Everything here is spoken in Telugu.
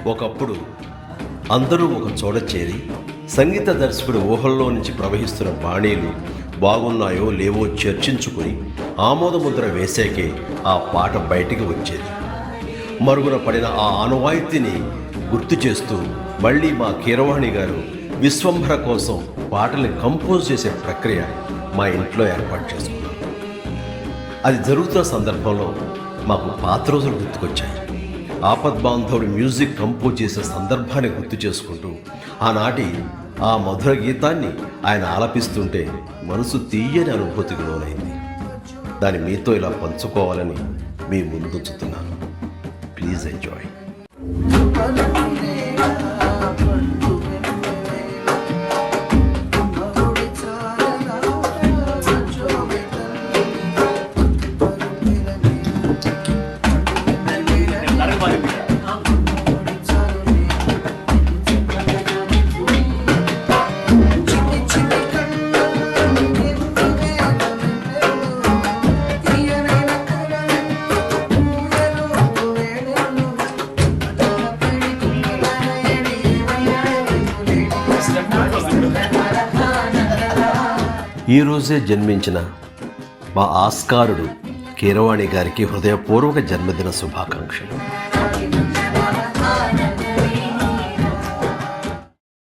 ఒకప్పుడు అందరూ ఒక చోట చేరి సంగీత దర్శకుడి ఊహల్లో నుంచి ప్రవహిస్తున్న బాణీలు బాగున్నాయో లేవో చర్చించుకుని ఆమోదముద్ర వేసాకే ఆ పాట బయటికి వచ్చేది. మరుగున పడిన ఆ ఆనవాయితీని గుర్తు చేస్తూ మళ్ళీ మా కీరవాణి గారు విశ్వంభర కోసం పాటల్ని కంపోజ్ చేసే ప్రక్రియ మా ఇంట్లో ఏర్పాటు చేసుకున్నాం. అది జరుగుతున్న సందర్భంలో మాకు పాత రోజులు గుర్తుకొచ్చాయి. ఆపద్బాంధవుడు మ్యూజిక్ కంపోజ్ చేసే సందర్భాన్ని గుర్తు చేసుకుంటూ ఆనాటి ఆ మధుర గీతాన్ని ఆయన ఆలపిస్తుంటే మనసు తీయని అనుభూతికి లోనైంది. దాన్ని మీతో ఇలా పంచుకోవాలని మీ ముందుంచుతున్నాను. Please enjoy. ఈరోజే జన్మించిన మా ఆస్కారుడు కీరవాణి గారికి హృదయపూర్వక జన్మదిన శుభాకాంక్షలు.